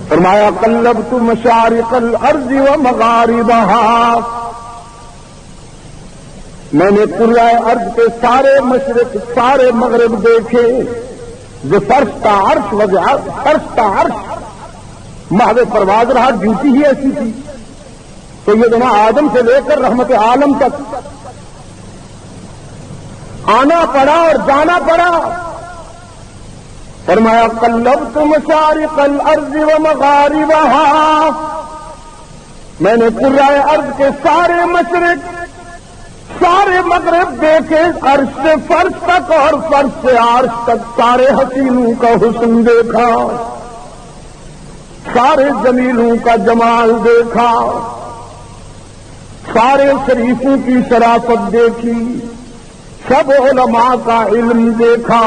فرمایا قلبت مشارق الارض ومغاربها، میں نے قرۂ ارض کے سارے مشرق سارے مغرب دیکھے، جو فرش کا عرش فرش کا عرش محو پرواز رہا، ڈیوٹی ہی ایسی تھی۔ تو یہ جناب آدم سے لے کر رحمت عالم تک آنا پڑا اور جانا پڑا۔ فرمایا قلبت مشارق الارض ومغاربها، میں نے قرۂ ارض کے سارے مشرق سارے مغرب دیکھے، عرش سے فرش تک اور فرش سے عرش تک سارے حسینوں کا حسن دیکھا، سارے جمیلوں کا جمال دیکھا، سارے شریفوں کی شرافت دیکھی، سب علماء کا علم دیکھا،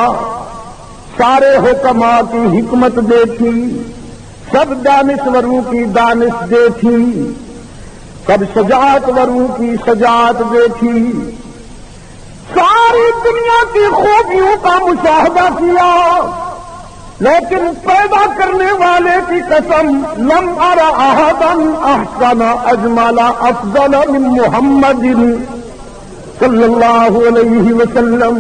سارے حکماء کی حکمت دیکھی، سب دانشوروں کی دانش دیکھی، سب شجاعت وروں کی شجاعت دیکھی، ساری دنیا کی خوبیوں کا مشاہدہ کیا، لیکن پیدا کرنے والے کی قسم لم ارى احدا احسن اجمل افضل من محمد صلی اللہ علیہ وسلم،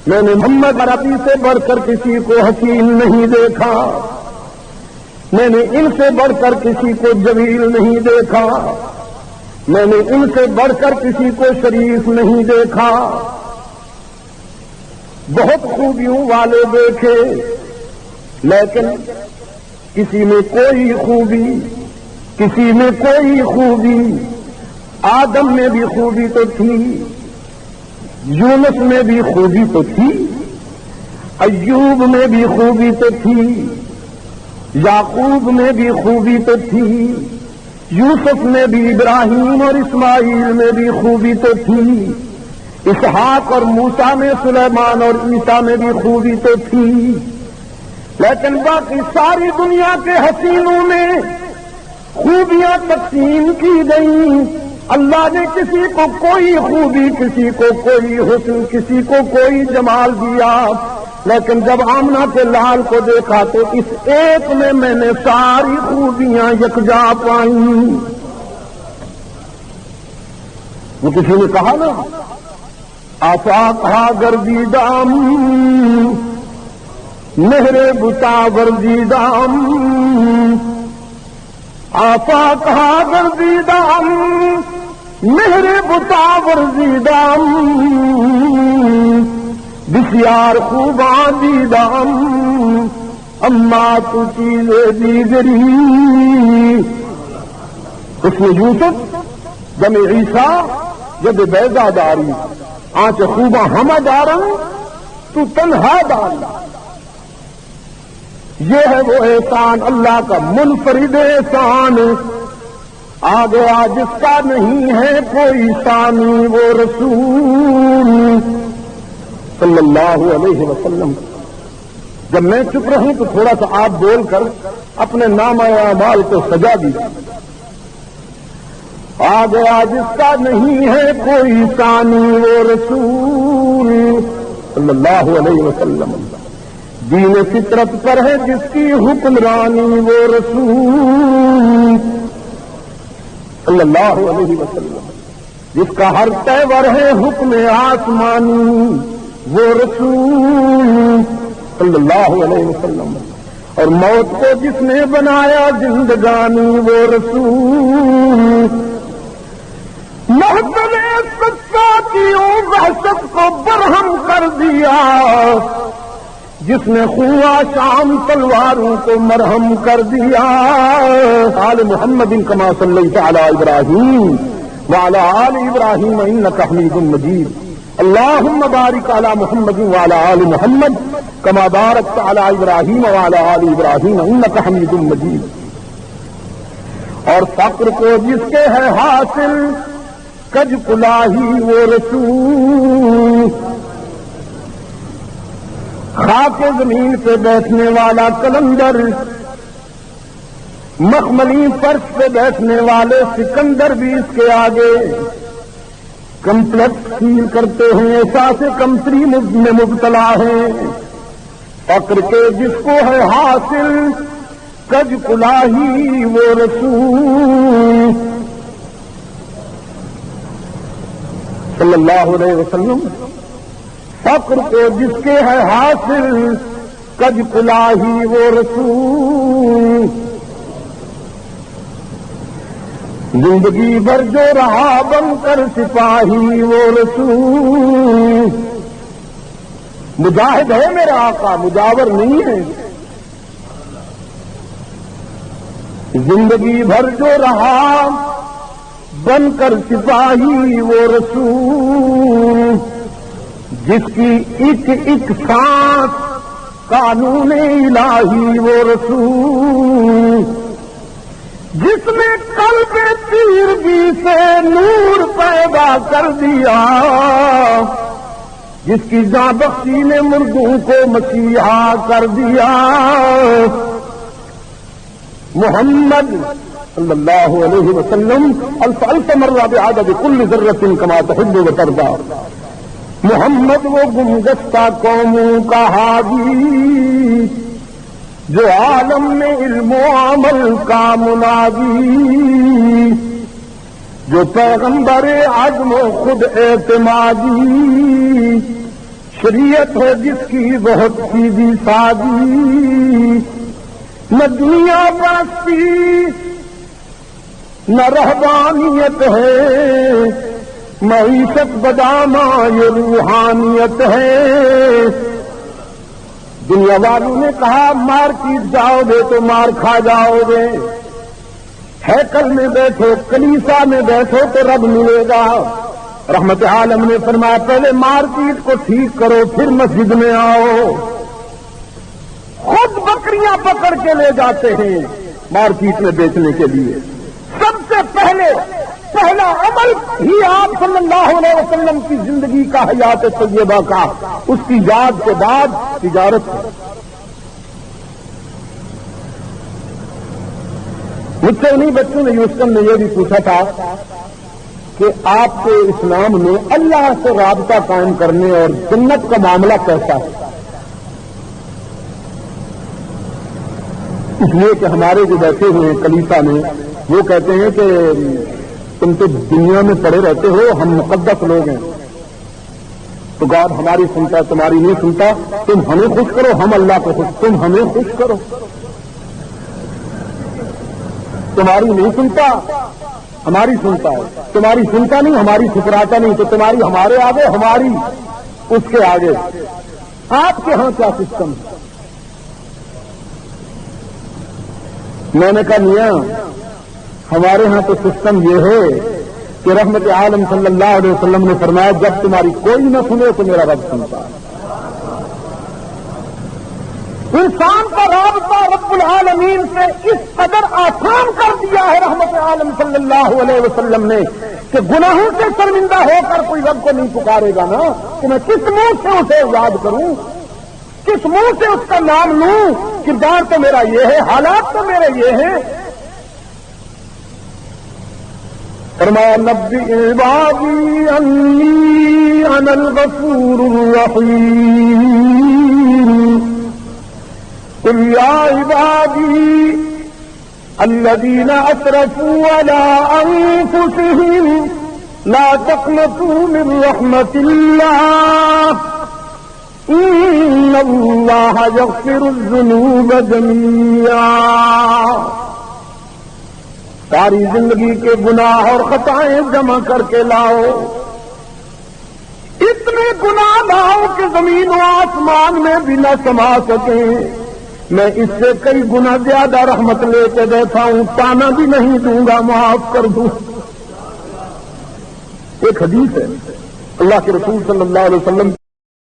میں نے محمد عربی سے بڑھ کر کسی کو حسین نہیں دیکھا، میں نے ان سے بڑھ کر کسی کو جمیل نہیں دیکھا، میں نے ان سے بڑھ کر کسی کو شریف نہیں دیکھا، بہت خوبیوں والے دیکھے، لیکن کسی میں کوئی خوبی، کسی میں کوئی خوبی، آدم میں بھی خوبی تو تھی، یونس میں بھی خوبی تو تھی، ایوب میں بھی خوبی تو تھی، یعقوب میں بھی خوبی تو تھی، یوسف میں بھی، ابراہیم اور اسماعیل میں بھی خوبی تو تھی، اسحاق اور موسیٰ میں، سلیمان اور عیسیٰ میں بھی خوبی تو تھی، لیکن باقی ساری دنیا کے حسینوں میں خوبیاں تقسیم کی گئیں۔ اللہ نے کسی کو کوئی خوبی، کسی کو کوئی حسن، کسی کو کوئی جمال دیا، لیکن جب آمنہ کے لال کو دیکھا تو اس ایک میں نے ساری خوبیاں یکجا پائیں۔ وہ کسی نے کہا نا، آفاق ہا گردیدام مہر بتا گردیدام، آفاق ہا گردیدام مہر بتا گردیدام، بسیار خوباں دیدام اما تو چیز دیگری۔ اس میں یوسف جم عیسیٰ جب بیضا داری، آنچ خوباں ہمہ دارا تو تنہا دارا۔ یہ ہے وہ احسان اللہ کا منفرد احسان، آ گیا جس کا نہیں ہے کوئی ثانی، وہ رسول صلی اللہ علیہ وسلم۔ جب میں چپ رہوں تو تھوڑا سا آپ بول کر اپنے نامہ اعمال کو سجا دیجیے۔ آ گیا جس کا نہیں ہے کوئی ثانی، وہ رسول صلی اللہ علیہ وسلم۔ دین فطرت پر ہے جس کی حکمرانی، وہ رسول صلی اللہ علیہ وسلم۔ جس کا ہر تیور ہے حکم آسمانی، وہ رسول صلی اللہ علیہ وسلم۔ اور موت کو جس نے بنایا زندگانی، وہ رسول۔ محفل سچا کی وحشت کو برہم کر دیا، جس نے خواہ شام تلواروں کو مرہم کر دیا۔ آل محمد کما صلیت علی ابراہیم وعلی آل ابراہیم انک حمید مجید۔ اللہم بارک علی محمد وعلی آل محمد کما بارکت علی ابراہیم وعلی آل ابراہیم انک حمید مجید۔ اور فقر کو جس کے ہے حاصل کج کلاہی، وہ رسول۔ خاک زمین پہ بیٹھنے والا کلندر، مخملی فرش پہ بیٹھنے والے سکندر بھی اس کے آگے کمپلیکس فیل کرتے ہیں، احساس کمتری میں مبتلا ہیں۔ فقر کے جس کو ہے حاصل کج کلاہی وہ رسول صلی اللہ علیہ وسلم، فقر کو جس کے ہے حاصل کج کلاہی وہ رسول، زندگی بھر جو رہا بن کر سپاہی وہ رسول، مجاہد ہے میرا آقا مجاور نہیں ہے، زندگی بھر جو رہا بن کر سپاہی وہ رسول، جس کی ایک ایک سانس قانون الہی وہ رسول، جس نے قلب تیرگی سے نور پیدا کر دیا، جس کی جاں بخشی نے مردوں کو مسیحا کر دیا، محمد صلی اللہ علیہ وسلم الف مرہ بعدد کل ذرۃ کما تحب وترضى، محمد وہ گمگشتہ قوموں کا ہادی، جو عالم میں علم و عمل کا منادی، جو پیغمبر عزم و خود اعتمادی، شریعت ہے جس کی بہت سیدھی سادی، نہ دنیا پرستی نہ رہبانیت ہے، معیشت بدامہ یہ روحانیت ہے، دنیا والوں نے کہا مارکیٹ جاؤ گے تو مار کھا جاؤ گے، ہیکل میں بیٹھو کلیسا میں بیٹھو تو رب ملے گا، رحمت عالم نے فرمایا پہلے مارکیٹ کو ٹھیک کرو پھر مسجد میں آؤ، خود بکریاں پکڑ کے لے جاتے ہیں مارکیٹ میں بیچنے کے لیے، سب سے پہلا عمل ہی آپ صلی اللہ علیہ وسلم کی زندگی کا حیات طیبہ کا، اس کی یاد کے بعد تجارت ہے۔ مجھ سے انہیں بچوں نے یوسٹن نے یہ بھی پوچھا تھا کہ آپ کے اسلام میں اللہ سے رابطہ قائم کرنے اور جنت کا معاملہ کیسا ہے؟ اس لیے کہ ہمارے جو بیٹھے ہوئے ہیں کلیسا میں وہ کہتے ہیں کہ تم تو دنیا میں پڑے رہتے ہو، ہم مقدس لوگ ہیں، تو گاڈ ہماری سنتا ہے تمہاری نہیں سنتا، تم ہمیں خوش کرو ہم اللہ کو خوش، تم ہمیں خوش کرو، تمہاری نہیں سنتا ہماری سنتا ہے، تمہاری سنتا نہیں ہماری ٹھکراتا نہیں، تو تمہاری ہمارے آگے ہماری اس کے آگے۔ آپ کے ہاں کیا سسٹم ہے؟ میں نے کہا میاں ہمارے ہاں تو سسٹم یہ ہے کہ رحمت عالم صلی اللہ علیہ وسلم نے فرمایا جب تمہاری کوئی نہ سنے تو میرا رب سنتا ہے۔ انسان کا رابطہ رب العالمین سے اس قدر آسان کر دیا ہے رحمت عالم صلی اللہ علیہ وسلم نے کہ گناہوں سے شرمندہ ہو کر کوئی رب کو نہیں پکارے گا نا، کہ میں کس منہ سے اسے یاد کروں، کس منہ سے اس کا نام لوں، کردار تو میرا یہ ہے، حالات تو میرے یہ ہیں۔ فرمایا نبی عبادی انی انا الغفور الرحیم، قل یا عبادی الذین اسرفوا علی انفسهم لا تقنطوا من رحمت اللہ ان اللہ یغفر الذنوب جميعا۔ ساری زندگی کے گناہ اور خطائیں جمع کر کے لاؤ، اتنے گناہ لاؤ کہ زمین و آسمان میں بھی نہ سما سکیں، میں اس سے کئی گنا زیادہ رحمت لے کے بیٹھا ہوں، تانا بھی نہیں دوں گا، معاف کر دوں۔ ایک حدیث ہے اللہ کے رسول صلی اللہ علیہ وسلم